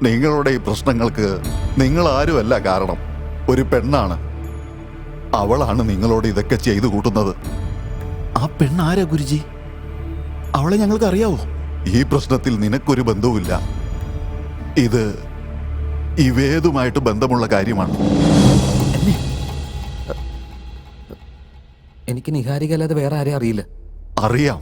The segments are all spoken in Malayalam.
നിങ്ങളുടെ ഈ പ്രശ്നങ്ങൾക്ക് നിങ്ങൾ ആരുമല്ല കാരണം. ഒരു പെണ്ണാണ്. അവളാണ് നിങ്ങളോട് ഇതൊക്കെ ചെയ്തു കൂട്ടുന്നത്. ആ പെണ്ണാരാ ഗുരുജി? അവളെ ഞങ്ങൾക്ക് അറിയാവോ? ഈ പ്രശ്നത്തിൽ നിനക്കൊരു ബന്ധവുമില്ല. ഇത് ഈ വേദുമായിട്ട് ബന്ധമുള്ള കാര്യമാണ്. എനിക്ക് നിഹാരിക അല്ലാതെ വേറെ ആരെയും അറിയില്ല. അറിയാം,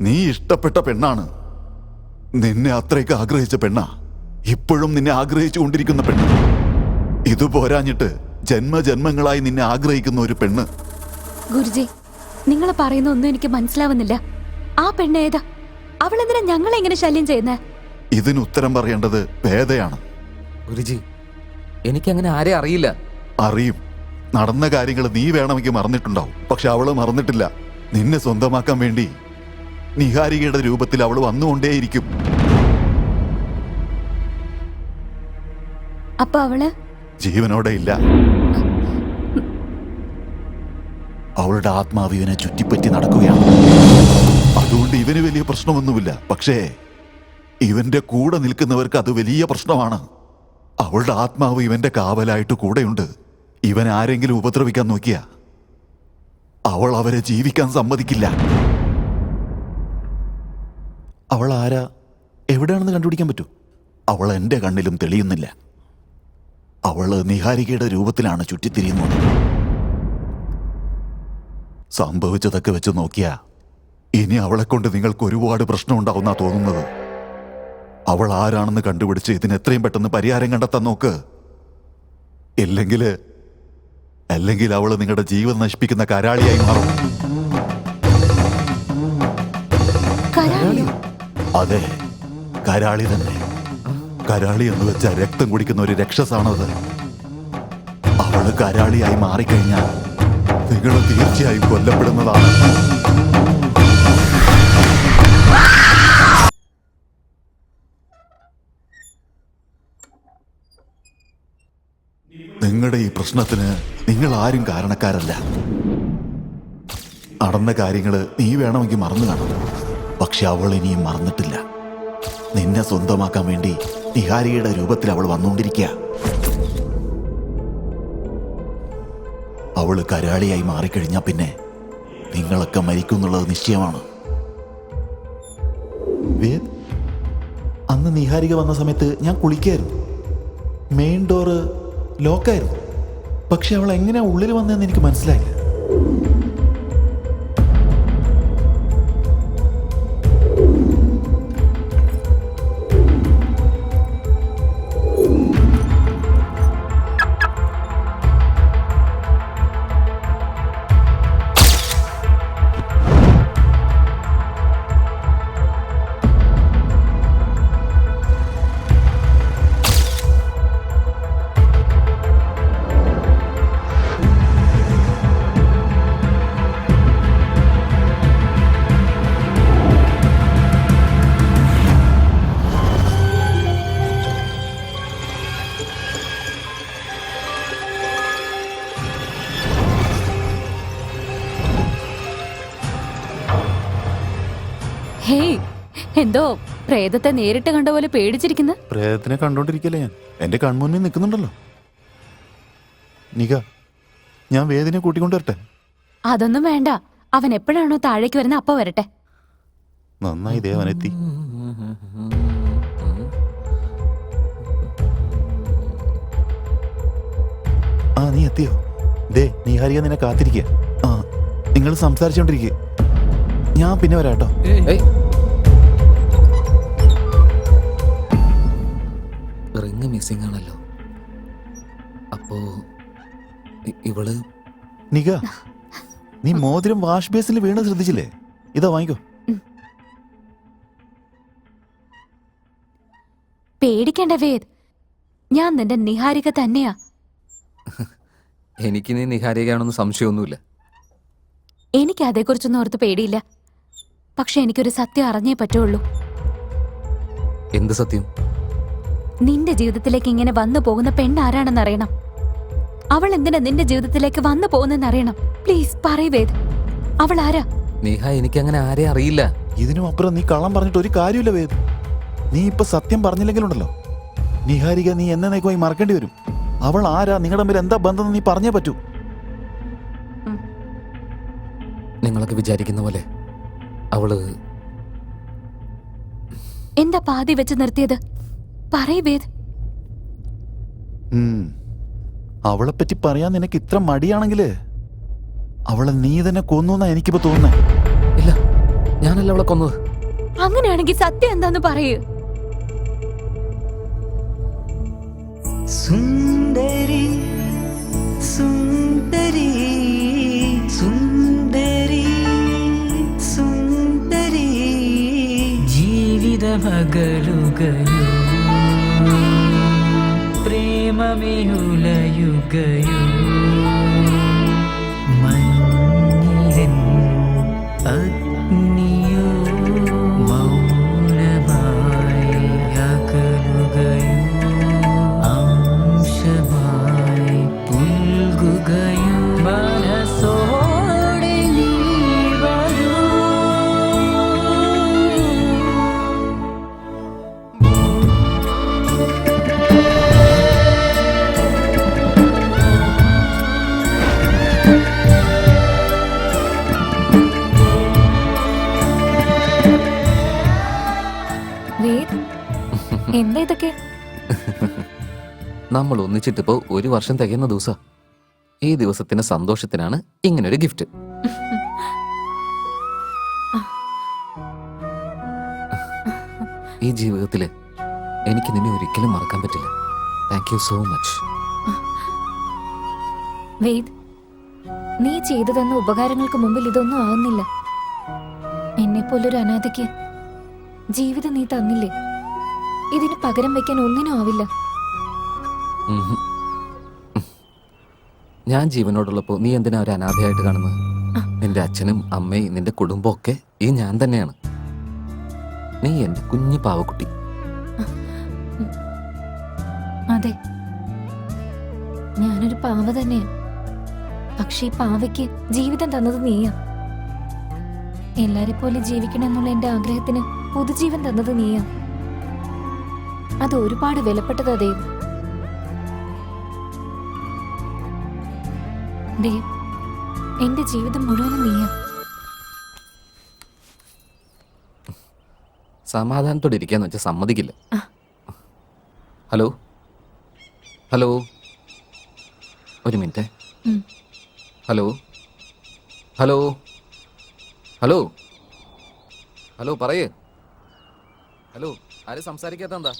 നീ ഇഷ്ടപ്പെട്ട പെണ്ണാണ്. നിന്നെ അത്രയ്ക്ക് ആഗ്രഹിച്ച പെണ്ണാ. ഇപ്പോഴും നിന്നെ ആഗ്രഹിച്ചു കൊണ്ടിരിക്കുന്ന പെണ്ണ്. ഇത് പോരാഞ്ഞിട്ട് ജന്മജന്മങ്ങളായി നിന്നെ ആഗ്രഹിക്കുന്ന ഒരു പെണ്ണ്. ഗുരുജി, നിങ്ങൾ പറയുന്ന ഒന്നും എനിക്ക് മനസ്സിലാവുന്നില്ല. ആ പെണ്ണ് ഏതാ? അവളെന്തിനാ ഞങ്ങളെ എങ്ങനെ ശല്യം ചെയ്യുന്നേ? ഇതിന് ഉത്തരം പറയേണ്ടത് വേദയാണ്. ഗുരുജി, എനിക്കങ്ങനെ ആരെയും അറിയില്ല. അറിയും. നടന്ന കാര്യങ്ങൾ നീ വേണമെങ്കിൽ മറന്നിട്ടുണ്ടാവും. പക്ഷെ അവള് മറന്നിട്ടില്ല. നിന്നെ സ്വന്തമാക്കാൻ വേണ്ടി നിഹാരികയുടെ രൂപത്തിൽ അവൾ വന്നുകൊണ്ടേയിരിക്കും. അപ്പൊ അവള് ജീവനോടെ ഇല്ല. അവളുടെ ആത്മാവ് ഇവനെ ചുറ്റിപ്പറ്റി നടക്കുകയാണ്. അതുകൊണ്ട് ഇവന് വലിയ പ്രശ്നമൊന്നുമില്ല. പക്ഷേ ഇവന്റെ കൂടെ നിൽക്കുന്നവർക്ക് അത് വലിയ പ്രശ്നമാണ്. അവളുടെ ആത്മാവ് ഇവന്റെ കാവലായിട്ട് കൂടെയുണ്ട്. ഇവൻ ആരെങ്കിലും ഉപദ്രവിക്കാൻ നോക്കിയ അവൾ അവരെ ജീവിക്കാൻ സമ്മതിക്കില്ല. അവൾ ആരാ, എവിടെയാണെന്ന് കണ്ടുപിടിക്കാൻ പറ്റൂ? അവൾ എന്റെ കണ്ണിലും തെളിയുന്നില്ല. അവള് നിഹാരികയുടെ രൂപത്തിലാണ് ചുറ്റിത്തിരിയുന്നത്. സംഭവിച്ചതൊക്കെ വെച്ച് നോക്കിയാ ഇനി അവളെ കൊണ്ട് നിങ്ങൾക്ക് ഒരുപാട് പ്രശ്നം ഉണ്ടാവുന്നാ തോന്നുന്നത്. അവൾ ആരാണെന്ന് കണ്ടുപിടിച്ച് ഇതിന് എത്രയും പെട്ടെന്ന് പരിഹാരം കണ്ടെത്താൻ നോക്ക്. അല്ലെങ്കിൽ അവള് നിങ്ങളുടെ ജീവിതം നശിപ്പിക്കുന്ന കരാളിയായി മാറും. അതെ, കരാളി തന്നെ. കരാളി എന്ന് വെച്ചാൽ രക്തം കുടിക്കുന്ന ഒരു രക്ഷസാണത്. അവള് കരാളിയായി മാറിക്കഴിഞ്ഞാൽ നിങ്ങൾ തീർച്ചയായും കൊല്ലപ്പെടുന്നതാണ്. നിങ്ങളുടെ ഈ പ്രശ്നത്തിന് നിങ്ങൾ ആരും കാരണക്കാരല്ല. നടന്ന കാര്യങ്ങൾ നീ വേണമെങ്കിൽ മറന്നു കാണും. പക്ഷെ അവൾ ഇനിയും മറന്നിട്ടില്ല. നിന്നെ സ്വന്തമാക്കാൻ വേണ്ടി നിഹാരിയുടെ രൂപത്തിൽ അവൾ വന്നുകൊണ്ടിരിക്കുക. അവള് കരാളിയായി മാറിക്കഴിഞ്ഞാൽ പിന്നെ നിങ്ങളൊക്കെ മരിക്കും എന്നുള്ളത് നിശ്ചയമാണ്. വേദ്, അന്ന് നിഹാരിക വന്ന സമയത്ത് ഞാൻ കുളിക്കായിരുന്നു. Main door ലോക്കായിരുന്നു. പക്ഷെ അവൾ എങ്ങനെയാ ഉള്ളിൽ വന്നതെന്ന് എനിക്ക് മനസ്സിലായില്ല. ഹേയ്, എന്തോ പ്രേതത്തെ നേരിട്ട് കണ്ട പോലെ പേടിച്ചിരിക്കുന്നു. പ്രേതത്തിനെ കണ്ടോണ്ടിരിക്കല്ലേ ഞാൻ? എന്റെ കൺമുന്നിൽ നിൽക്കുന്നുണ്ടല്ലോ. നിക, ഞാൻ വേദിനെ കൂട്ടിക്കൊണ്ടുവരട്ടെ? അതൊന്നും വേണ്ട. അവൻ എപ്പോഴാണോ താഴേക്ക് വരുന്നത് അപ്പൊ വരട്ടെ. നന്നായി ദേവനെത്തി. ആ, നീ എത്തിയോ? ദേ, നിഹാരിക നിന്നെ കാത്തിരിക്കുക. ആ, നിങ്ങൾ സംസാരിച്ചോണ്ടിരിക്കുക. ഞാൻ പിന്നെ വരാട്ടോ. റിങ് മിസ്സിംഗ് ആണല്ലോ. അപ്പോ ഇവള് നിക, നീ മോതിരം വാഷ് ബേസിൽ വീണ് ശ്രദ്ധിച്ചില്ലേ? ഇതാ, വാങ്ങിക്കോ. പേടിക്കേണ്ട വേദ്, ഞാൻ നിന്റെ നിഹാരിക തന്നെയാ. എനിക്ക് നീ നിഹാരികയാണെന്ന് സംശയമൊന്നുമില്ല. എനിക്ക് അതേക്കുറിച്ചൊന്നും ഓർത്ത് പേടിയില്ല. പക്ഷെ എനിക്കൊരു സത്യം അറിഞ്ഞേ പറ്റുള്ളൂ. എന്ത് സത്യം? നിന്റെ ജീവിതത്തിലേക്ക് ഇങ്ങനെ വന്നു പോകുന്ന പെണ്ണാരാണെന്ന് അറിയണം. അവൾ എന്തിനാ നിന്റെ ജീവിതത്തിലേക്ക് വന്നു പോകുന്നെന്ന് അറിയണം. പ്ലീസ് പറയ് വേദ്, അവൾ ആരാ? നിഹ, എനിക്കങ്ങനെ ആരെയും അറിയില്ല. ഇതിനും അപ്പുറം നീ കള്ളം പറഞ്ഞിട്ട് ഒരു കാര്യമില്ല വേദ്. നീ ഇപ്പൊ സത്യം പറഞ്ഞില്ലെങ്കിലുണ്ടല്ലോ നിഹാരിക നീ എന്നേക്കുമായി മറക്കേണ്ടി വരും. അവൾ ആരാ, നിങ്ങളുടെ തമ്മിൽ എന്താ ബന്ധം നീ പറഞ്ഞേ പറ്റൂ. നിങ്ങളൊക്കെ വിചാരിക്കുന്ന പോലെ അവള് എന്താ പാതി വെച്ച് നിർത്തിയത്? പറയ് വേദ്. അവളെ പറ്റി പറയാൻ നിനക്ക് ഇത്ര മടിയാണെങ്കില് അവളെ നീ തന്നെ കൊന്നു എന്നാ എനിക്കിപ്പോ തോന്നുന്നേ. ഇല്ല, ഞാനല്ല അവളെ കൊന്നത്. അങ്ങനെയാണെങ്കിൽ സത്യം എന്താന്ന് പറയൂ. സുന്ദരി സുന്ദരി സുന്ദരി സുന്ദരി ജീവിത മകളുകയോ പ്രേമമേയുലയുകയോ മഞ്ഞിലൻ അഗ്നിയോ മൗനമായി അകലുകയോ അംശമായി പുൽകുകയോ മനസ്സോടെ നീ വരൂ. വേദ്, എന്താ ഇതൊക്കെ? നമ്മൾ ഒന്നിച്ചിട്ടിപ്പോ 1 വർഷം തികയുന്ന ദിവസം. ഈ ദിവസത്തിന്റെ സന്തോഷത്തിനാണ് ഇങ്ങനൊരു ഗിഫ്റ്റ്. ഈ ജീവിതത്തില് എനിക്ക് നിന്നെ ഒരിക്കലും മറക്കാൻ പറ്റില്ല. Thank you so much. Ved, നീ ചെയ്തു തന്ന ഉപകാരങ്ങൾക്ക് മുമ്പിൽ ഇതൊന്നും ആവുന്നില്ല. എന്നെ പോലൊരു അനാഥയ്ക്ക് ജീവിതം നീ തന്നില്ലേ, ഇതിന് പകരം വെക്കാൻ ഒന്നിനും ആവില്ല. ഉഹും. ഞാൻ ജീവനോടുള്ളപ്പോ നീ എന്തിനാ ഒരു അനാഥയായിട്ട് കാണുന്നത്? നിന്റെ അച്ഛനും അമ്മയും നിന്റെ കുടുംബം ഒക്കെ ഈ ഞാൻ തന്നെയാണ്. നീ എന്റെ കുഞ്ഞു പാവക്കുട്ടി. അതെ, ഞാനൊരു പാവ തന്നെയാ. പക്ഷെ ഈ പാവയ്ക്ക് ജീവിതം തന്നത് നീയാ. എല്ലാരെ പോലെ ജീവിക്കണം എന്നുള്ള എന്റെ ആഗ്രഹത്തിന് പുതുജീവൻ തന്നത് നീയാ. അത് ഒരുപാട് വിലപ്പെട്ടതാ ദേവ്. ദേവ്, എന്റെ ജീവിതം മുഴുവനും നീയാ. സമാധാനത്തോടെ ഇരിക്കാന്ന് വെച്ചാൽ സമ്മതിക്കില്ല. ഹലോ ഹലോ, ഒരു minute. Hello hello hello hello, പറയേ. ഹലോ, ആരും സംസാരിക്കാത്ത എന്താ?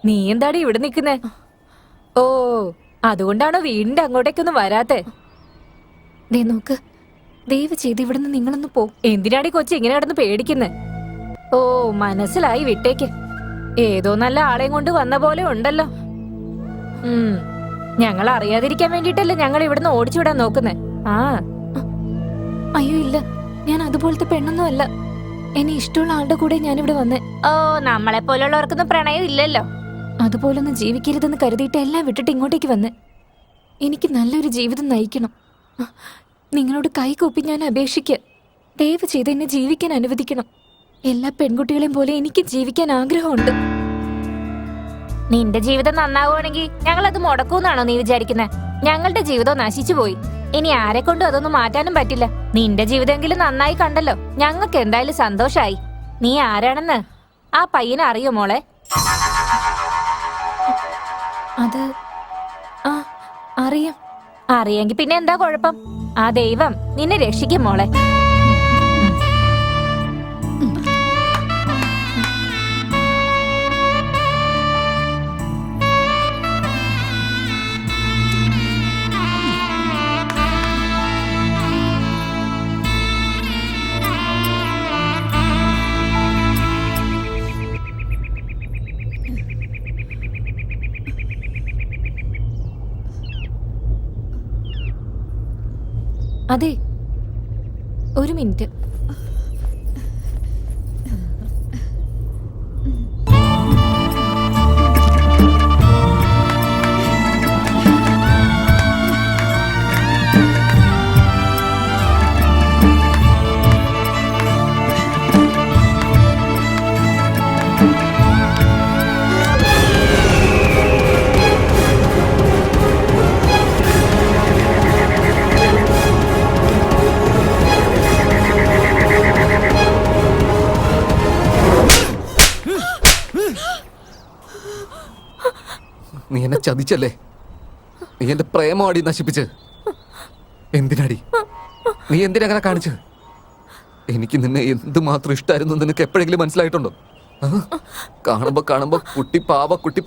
നീ എന്താടി ഇവിടെ നിൽക്കുന്നേ? ഓ, അതുകൊണ്ടാണോ വീടിന്റെ അങ്ങോട്ടേക്കൊന്നും വരാത്തെ? ദേ നോക്ക്, ദയവ് ചെയ്ത് ഇവിടുന്ന് നിങ്ങളൊന്ന് പോ. എന്തിനാടി കൊച്ചി ഇങ്ങനെ കിടന്ന് പേടിക്കുന്നേ? ഓ, മനസ്സിലായി, വിട്ടേക്ക്. ഏതോ നല്ല ആളെയും കൊണ്ട് വന്ന പോലെ ഉണ്ടല്ലോ. ഞങ്ങൾ അറിയാതിരിക്കാൻ വേണ്ടിട്ടല്ലേ ഞങ്ങൾ ഇവിടുന്ന് ഓടിച്ചു വിടാൻ നോക്കുന്നേ. ആ, അയ്യോ ഇല്ല, ഞാൻ അതുപോലത്തെ പെണ്ണൊന്നും അല്ല. എന്നെ ഇഷ്ടമുള്ള ആളുടെ കൂടെ ഞാനിവിടെ വന്നേ. ഓ, നമ്മളെ പോലുള്ളവർക്കൊന്നും പ്രണയം ഇല്ലല്ലോ. അതുപോലൊന്നും ജീവിക്കരുതെന്ന് കരുതിയിട്ട് എല്ലാം വിട്ടിട്ട് ഇങ്ങോട്ടേക്ക് വന്ന്. എനിക്ക് നല്ലൊരു ജീവിതം നയിക്കണം. നിങ്ങളോട് കൈകൂപ്പി ഞാൻ അപേക്ഷിക്കുക, ദയവ് ചെയ്ത് എന്നെ ജീവിക്കാൻ അനുവദിക്കണം. എല്ലാ പെൺകുട്ടികളെയും പോലെ എനിക്ക് ജീവിക്കാൻ ആഗ്രഹമുണ്ട്. നിന്റെ ജീവിതം നന്നാവുകയാണെങ്കിൽ ഞങ്ങൾ അത് മുടക്കൂന്നാണോ നീ വിചാരിക്കുന്നത്? ഞങ്ങളുടെ ജീവിതം നശിച്ചു പോയി. ഇനി ആരെ കൊണ്ടും അതൊന്നും മാറ്റാനും പറ്റില്ല. നിന്റെ ജീവിതമെങ്കിലും നന്നായി കണ്ടല്ലോ. ഞങ്ങൾക്ക് എന്തായാലും സന്തോഷായി. നീ ആരാണെന്ന് ആ പയ്യനെ അറിയോ മോളെ? അത് അറിയാം. അറിയെങ്കിൽ പിന്നെ എന്താ കുഴപ്പം? ആ ദൈവം നിന്നെ രക്ഷിക്കും മോളെ. അതെ, ഒരു മിനിറ്റ്. നീ എന്നെ ചതിച്ചല്ലേ? നീ എന്റെ പ്രേമമാടി നശിപ്പിച്ച്. എന്തിനാടി നീ എന്തിനങ്ങനെ കാണിച്ചത്? എനിക്ക് നിന്നെ എന്തുമാത്രം ഇഷ്ടമായിരുന്നു നിനക്ക് എപ്പോഴെങ്കിലും മനസ്സിലായിട്ടുണ്ടോ? ആ? കാണുമ്പോ കുട്ടി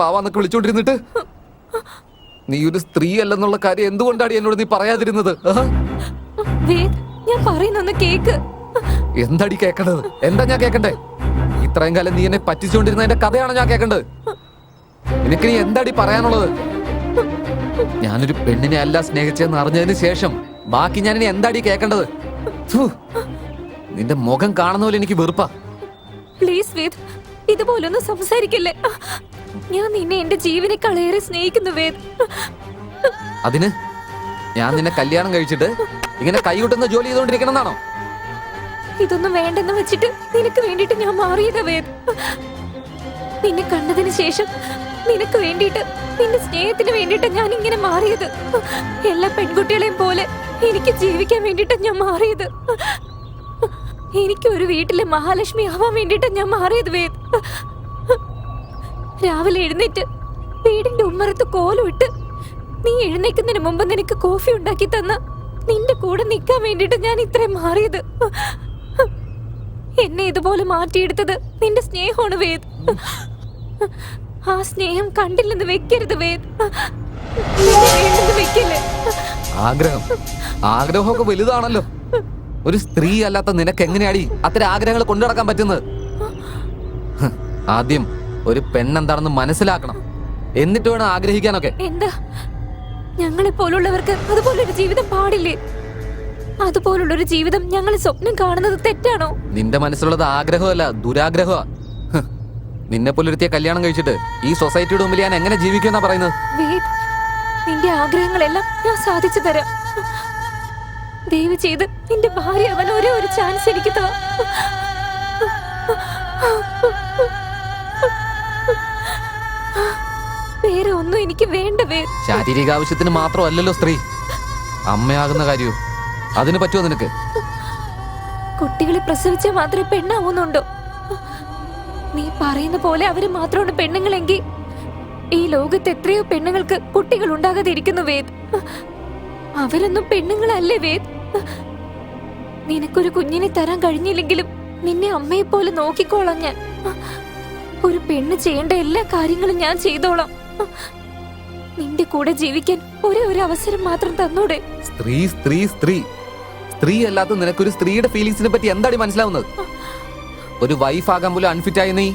പാവാന്നൊക്കെ വിളിച്ചോണ്ടിരുന്നിട്ട് നീ ഒരു സ്ത്രീ അല്ലെന്നുള്ള കാര്യം എന്തുകൊണ്ടാണ് എന്നോട് നീ പറയാതിരുന്നത്? വേദ്, ഞാൻ പറയുന്നൊന്ന് കേക്ക്. എന്താടി കേക്കണ്ടത്? എന്താ ഞാൻ കേക്കണ്ടേ? ഇത്രയും കാലം നീ എന്നെ പറ്റിച്ചുകൊണ്ടിരുന്നതിന്റെ കഥയാണോ ഞാൻ കേക്കണ്ടത്? നിനക്ക് നീ എന്താടി പറയാനുള്ളത്? ഞാനൊരു പെണ്ണിനെ അല്ല സ്നേഹിച്ചെന്ന് അറിഞ്ഞതിന് ശേഷം ബാക്കി ഞാൻ ഇനി എന്താടി കേക്കണ്ടത്? ഥു, നിന്റെ മുഖം കാണുന്ന പോലെ എനിക്ക് വെറുപ്പാ. പ്ലീസ് വേദ്, ഇതുപോലൊന്നും സംസാരിക്കില്ലേ. ഞാൻ നിന്നെ എന്റെ ജീവനേക്കാളേറെ സ്നേഹിക്കുന്നു വേദ്. അതിന് ഞാൻ നിന്നെ കല്യാണം കഴിച്ചിട്ട് ഇങ്ങനെ കൈകൊട്ടുന്ന ജോലി ചെയ്തോണ്ടിരിക്കണമെന്നാണോ? ഇതൊന്നും വേണ്ടെന്ന് വെച്ചിട്ട് നിനക്ക് വേണ്ടിട്ട് ഞാൻ മാറിയതാ വേദ്. നിന്നെ കണ്ടതിന് ശേഷം നിനക്ക് വേണ്ടിയിട്ട്, നിന്റെ സ്നേഹത്തിന് വേണ്ടിയിട്ട് ഞാൻ ഇങ്ങനെ മാറിയത്. എല്ലാ പെൺകുട്ടികളെയും പോലെ എനിക്ക് ജീവിക്കാൻ വേണ്ടിയിട്ട് ഞാൻ മാറിയത്. എനിക്ക് ഒരു വീട്ടിലെ മഹാലക്ഷ്മി ആവാൻ വേണ്ടിയിട്ട് ഞാൻ മാറിയത് വേദ്. രാവിലെ എഴുന്നേറ്റ് വീടിന്റെ ഉമ്മറത്ത് കോലമിട്ട് നീ എഴുന്നേക്കുന്നതിന് മുമ്പ് നിനക്ക് കോഫി ഉണ്ടാക്കി തന്ന നിന്റെ കൂടെ നിൽക്കാൻ വേണ്ടിയിട്ട് ഞാൻ ഇത്രയും മാറിയത്. എന്നെ ഇതുപോലെ മാറ്റിയെടുത്തത് നിന്റെ സ്നേഹമാണ് വേദ്. ആ സ്നേഹം കണ്ടില്ലെന്ന് വെക്കരുത് വേദ്. നിന്നെ വേണ്ടെന്ന് വെക്കില്ലേ. ആഗ്രഹമൊക്കെ വലുതാണല്ലോ. ഒരു സ്ത്രീ അല്ലാത്ത നിനക്ക് എങ്ങനെയാടി അത്തരം ആഗ്രഹങ്ങൾ കൊണ്ടു നടക്കാൻ പറ്റുന്നത്? ആദ്യം ഒരു പെണ്ണെന്താണെന്ന് മനസ്സിലാക്കണം, എന്നിട്ട് വേണം ആഗ്രഹിക്കാനൊക്കെ. എന്താ, ഞങ്ങളെ പോലുള്ളവർക്ക് അതുപോലൊരു ജീവിതം പാടില്ലേ? അതുപോലുള്ളൊരു ജീവിതം ഞങ്ങൾ സ്വപ്നം കാണുന്നത് തെറ്റാണോ? നിന്റെ മനസ്സിലുള്ളത് ആഗ്രഹമല്ല, ദുരാഗ്രഹമാ. നിന്നെ പോലൊരുത്തിയെ കല്യാണം കഴിച്ചിട്ട് ഈ സൊസൈറ്റിയുടെ മുമ്പിൽ ഞാൻ എങ്ങനെ ജീവിക്കുമെന്നാ പറയുന്നത്? വേദ്, നിന്റെ ആഗ്രഹങ്ങളെല്ലാം ഞാൻ സാധിച്ചു തരാം. ദയവ് ചെയ്ത് നിന്റെ ഭാര്യ അവൻ ഒരേ ഒരു ചാൻസ് എനിക്ക് താ. വേറെ ഒന്നും എനിക്ക് വേണ്ട വേദ്. ശാരീരിക ആവശ്യത്തിന് മാത്രമല്ലല്ലോ സ്ത്രീ, അമ്മയാകുന്ന കാര്യവും അതിന് പറ്റുമോ നിനക്ക്? കുട്ടികളെ പ്രസവിച്ചാൽ മാത്രമേ പെണ്ണാവുന്നുണ്ടോ? നീ പറയുന്ന പോലെ അവര് മാത്രമാണ് പെണ്ണുങ്ങളെങ്കിൽ ഈ ലോകത്ത് എത്രയോ പെണ്ണുങ്ങൾക്ക് കുട്ടികൾ ഉണ്ടാകാതെ ഇരിക്കുന്നു വേദ്. അവരൊന്നും പെണ്ണുങ്ങളല്ലേ വേദ്. നിനക്കൊരു കുഞ്ഞിനെ തരാൻ കഴിഞ്ഞില്ലെങ്കിലും നിന്നെ അമ്മയെ പോലെ നോക്കിക്കോളാം ഞാൻ. ഒരു പെണ്ണ് ചെയ്യേണ്ട എല്ലാ കാര്യങ്ങളും ഞാൻ ചെയ്തോളാം. നിന്റെ കൂടെ ജീവിക്കാൻ ഒരേ ഒരു അവസരം മാത്രം തന്നൂടെ? സ്ത്രീ സ്ത്രീ സ്ത്രീ സ്ത്രീ അല്ലാത്ത നിനക്കൊരു സ്ത്രീയുടെ ഫീലിങ്സിനെ പറ്റി എന്താടി മനസ്സിലാവുന്നത്? ഒരു വൈഫ് ആകാൻ പോലും അൺഫിറ്റായി നീ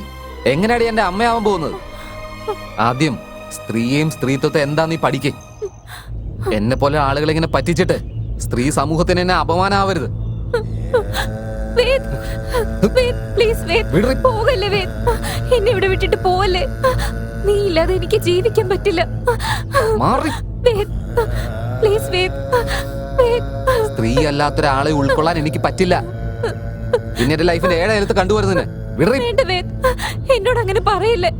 എങ്ങനെയാടി എന്റെ അമ്മയാവാൻ പോകുന്നത്? ആദ്യം സ്ത്രീയെയും സ്ത്രീത്വത്തെ എന്താ നീ പഠിക്കേ. എന്നെ പോലെ ആളുകളെ ഇങ്ങനെ പറ്റിച്ചിട്ട് സ്ത്രീ സമൂഹത്തിന് എന്നെ അപമാനാവരുത്. വേദ്, വേദ്, പ്ലീസ് വേദ്, വിടറി. പോകല്ലേ വേദ്. എന്നെ ഇവിടെ വിട്ടിട്ട് പോവല്ലേ. നീ ഇല്ലാതെ എനിക്ക് ജീവിക്കാൻ പറ്റില്ല. മാറി. വേദ്, പ്ലീസ് വേദ്, വേദ്. സ്ത്രീ അല്ലാത്തൊരാളെ ഉൾക്കൊള്ളാൻ എനിക്ക് പറ്റില്ല. പിന്നെ എന്റെ ലൈഫിന്റെ ഏഴായിരത്ത് കണ്ടുവരുന്നതിന് വിടറി. വേണ്ട വേദ്, എന്നോട് അങ്ങനെ പറയില്ലേ.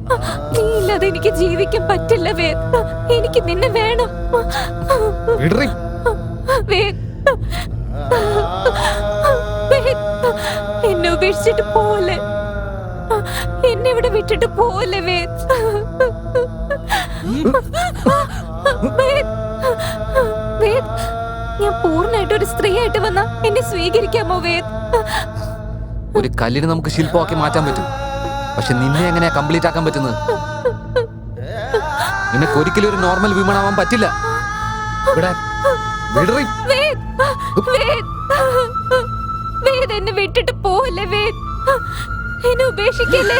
നീ ഇല്ലാതെ എനിക്ക് ജീവിക്കാൻ പറ്റില്ല വേദ്. എനിക്ക് നിന്നെ വേണം. വിടറി. വേദ്, വേദ്, എന്നെ ഉപേക്ഷിച്ചിട്ട് പോലെ, എന്നെ ഇവിടെ വിട്ടിട്ട് പോലെ വേദ്. വേദ്, വേദ്, ഞാൻ പൂർണ്ണമായിട്ട് ഒരു സ്ത്രീയായിട്ട് വന്നാ എന്നെ സ്വീകരിക്കാമോ വേദ്? ഒരു കല്ലിന് നമുക്ക് ശില്പമാക്കി മാറ്റാൻ പറ്റും, പക്ഷെ നിന്നെ എങ്ങനെയാ കംപ്ലീറ്റ് ആക്കാൻ പറ്റുന്നത്? നിനക്ക് ഒരിക്കലും ഒരു നോർമൽ വിമൺ ആവാൻ പറ്റില്ല. വിടാൻ. വിടറി. വേദ്, വേദ്, വേദ്, എന്നെ വിട്ടിട്ട് പോവല്ലേ വേദ്. എന്നെ ഉപേക്ഷിക്കല്ലേ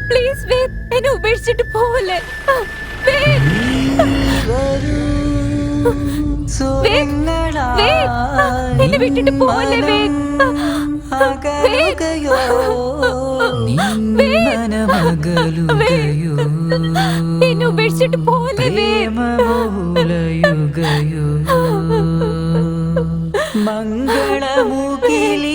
പ്ലീസ് വേദ്. എന്നെ ഉപേക്ഷിച്ചിട്ട് പോവല്ലേ വേദ്. വേദ്, വേദ്, എന്നെ വിട്ടിട്ട് പോവല്ലേ വേദ്. എന്നെ ഉപേക്ഷിച്ചിട്ട് പോവല്ലേ വേദ്. മംഗളമുഖിലി